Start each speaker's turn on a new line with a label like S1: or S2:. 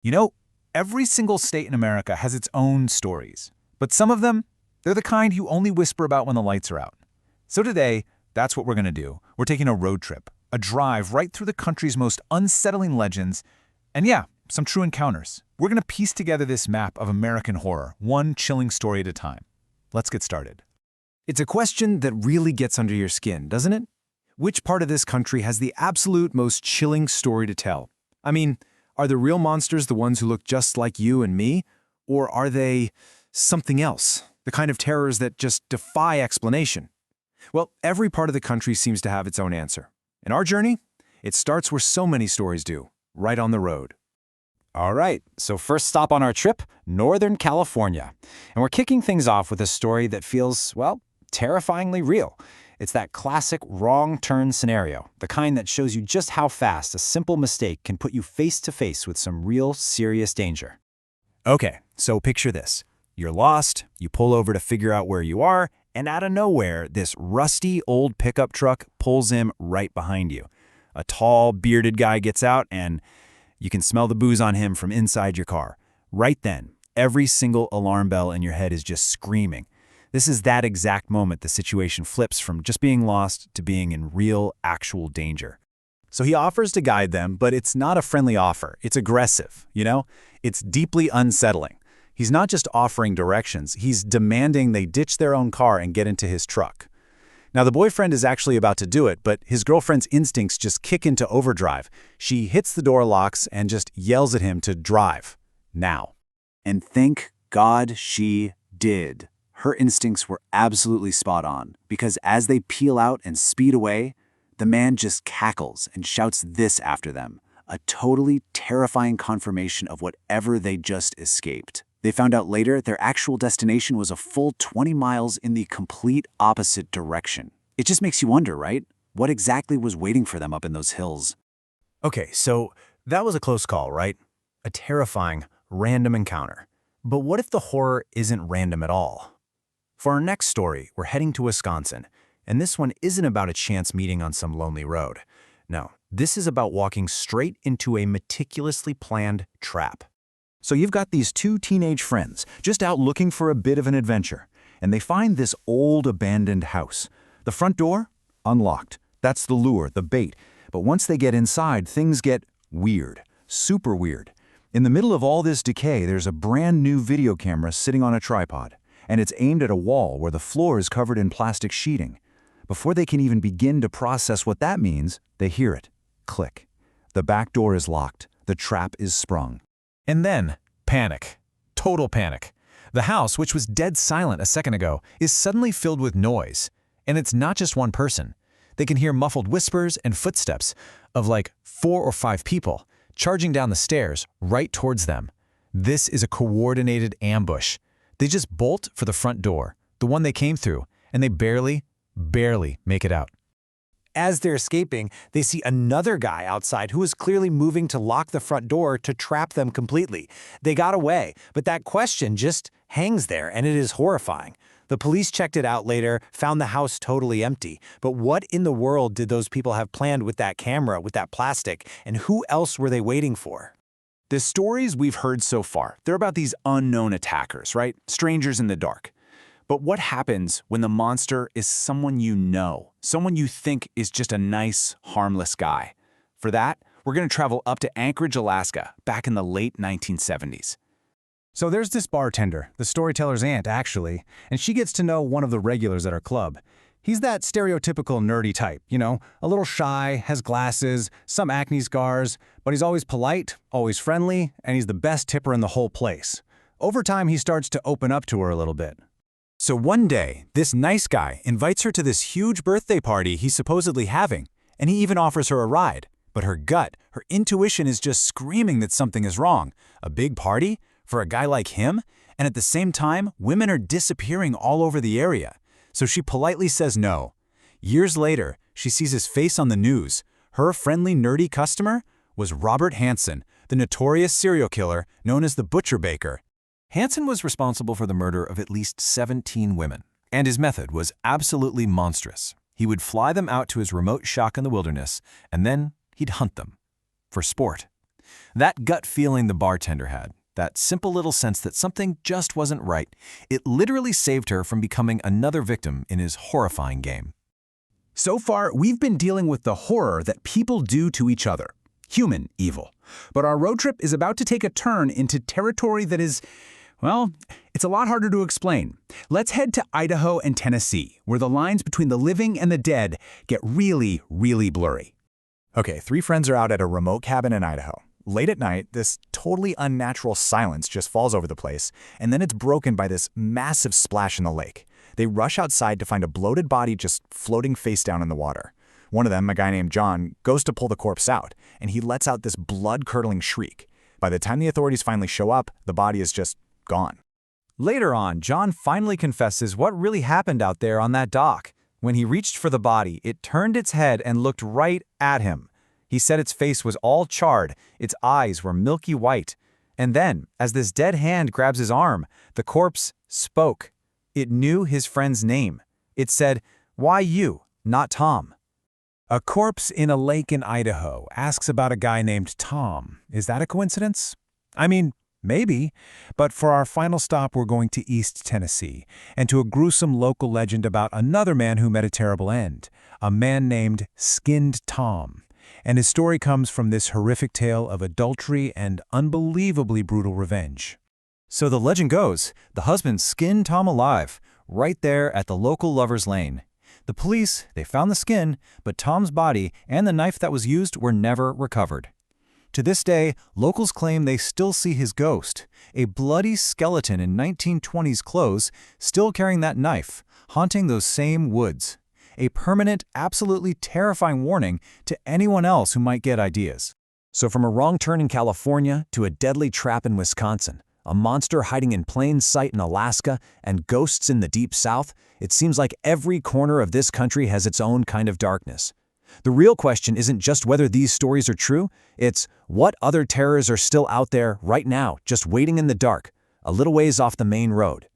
S1: You know, every single state in America has its own stories, but some of them, they're the kind you only whisper about when the lights are out. So today, that's what we're going to do. We're taking a road trip, a drive right through the country's most unsettling legends, and yeah, some true encounters. We're going to piece together this map of American horror, one chilling story at a time. Let's get started.
S2: It's a question that really gets under your skin, doesn't it? Which part of this country has the absolute most chilling story to tell? I mean, are the real monsters the ones who look just like you and me? Or are they something else? The kind of terrors that just defy explanation? Well, every part of the country seems to have its own answer. And our journey? It starts where so many stories do, right on the road.
S3: All right, so first stop on our trip, Northern California. And we're kicking things off with a story that feels, well, terrifyingly real. It's that classic wrong turn scenario, the kind that shows you just how fast a simple mistake can put you face to face with some real serious danger.
S2: Okay, so picture this. You're lost, you pull over to figure out where you are, and out of nowhere, this rusty old pickup truck pulls in right behind you. A tall, bearded guy gets out, and you can smell the booze on him from inside your car. Right then, every single alarm bell in your head is just screaming. This is that exact moment the situation flips from just being lost to being in real, actual danger.
S1: So he offers to guide them, but it's not a friendly offer. It's aggressive, you know? It's deeply unsettling. He's not just offering directions, he's demanding they ditch their own car and get into his truck. Now, the boyfriend is actually about to do it, but his girlfriend's instincts just kick into overdrive. She hits the door locks and just yells at him to drive. Now.
S4: And thank God she did. Her instincts were absolutely spot on, because as they peel out and speed away, the man just cackles and shouts this after them, a totally terrifying confirmation of whatever they just escaped. They found out later their actual destination was a full 20 miles in the complete opposite direction. It just makes you wonder, right? What exactly was waiting for them up in those hills?
S2: Okay, so that was a close call, right? A terrifying, random encounter. But what if the horror isn't random at all? For our next story, we're heading to Wisconsin, and this one isn't about a chance meeting on some lonely road. No, this is about walking straight into a meticulously planned trap.
S1: So you've got these two teenage friends just out looking for a bit of an adventure, and they find this old abandoned house. The front door? Unlocked. That's the lure, the bait. But once they get inside, things get weird, super weird. In the middle of all this decay, there's a brand new video camera sitting on a tripod, and it's aimed at a wall where the floor is covered in plastic sheeting. Before they can even begin to process what that means, they hear it. Click. The back door is locked. The trap is sprung.
S2: And then, panic. Total panic. The house, which was dead silent a second ago, is suddenly filled with noise. And it's not just one person. They can hear muffled whispers and footsteps of like 4 or 5 people charging down the stairs right towards them. This is a coordinated ambush. They just bolt for the front door, the one they came through, and they barely make it out. As they're escaping, they see another guy outside who is clearly moving to lock the front door to trap them completely. They got away, but that question just hangs there, and it is horrifying. The police checked it out later, found the house totally empty. But what in the world did those people have planned with that camera, with that plastic, and who else were they waiting for?
S1: The stories we've heard so far, they're about these unknown attackers, right? Strangers in the dark. But what happens when the monster is someone you know, someone you think is just a nice, harmless guy? For that, we're going to travel up to Anchorage, Alaska, back in the late 1970s.
S2: So there's this bartender, the storyteller's aunt actually, and she gets to know one of the regulars at our club. He's that stereotypical nerdy type, you know, a little shy, has glasses, some acne scars, but he's always polite, always friendly, and he's the best tipper in the whole place. Over time, he starts to open up to her a little bit. So one day, this nice guy invites her to this huge birthday party he's supposedly having, and he even offers her a ride. But her gut, her intuition is just screaming that something is wrong. A big party? For a guy like him? And at the same time, women are disappearing all over the area. So she politely says no. Years later, she sees his face on the news. Her friendly, nerdy customer was Robert Hansen, the notorious serial killer known as the Butcher Baker. Hansen was responsible for the murder of at least 17 women, and his method was absolutely monstrous. He would fly them out to his remote shack in the wilderness, and then he'd hunt them. For sport.
S5: That gut feeling the bartender had, that simple little sense that something just wasn't right, it literally saved her from becoming another victim in his horrifying game.
S1: So far, we've been dealing with the horror that people do to each other. Human evil. But our road trip is about to take a turn into territory that is, well, it's a lot harder to explain. Let's head to Idaho and Tennessee, where the lines between the living and the dead get really, really blurry.
S6: Okay, 3 friends are out at a remote cabin in Idaho. Late at night, this totally unnatural silence just falls over the place, and then it's broken by this massive splash in the lake. They rush outside to find a bloated body just floating face down in the water. One of them, a guy named John, goes to pull the corpse out, and he lets out this blood-curdling shriek. By the time the authorities finally show up, the body is just gone.
S3: Later on, John finally confesses what really happened out there on that dock. When he reached for the body, it turned its head and looked right at him. He said its face was all charred, its eyes were milky white. And then, as this dead hand grabs his arm, the corpse spoke. It knew his friend's name. It said, "Why you, not Tom?"
S2: A corpse in a lake in Idaho asks about a guy named Tom. Is that a coincidence? I mean, maybe. But for our final stop, we're going to East Tennessee and to a gruesome local legend about another man who met a terrible end, a man named Skinned Tom. And his story comes from this horrific tale of adultery and unbelievably brutal revenge.
S3: So the legend goes, the husband skinned Tom alive, right there at the local lover's lane. The police, they found the skin, but Tom's body and the knife that was used were never recovered. To this day, locals claim they still see his ghost, a bloody skeleton in 1920s clothes, still carrying that knife, haunting those same woods. A permanent, absolutely terrifying warning to anyone else who might get ideas. So from a wrong turn in California to a deadly trap in Wisconsin, a monster hiding in plain sight in Alaska, and ghosts in the deep south, it seems like every corner of this country has its own kind of darkness. The real question isn't just whether these stories are true, it's what other terrors are still out there right now, just waiting in the dark, a little ways off the main road.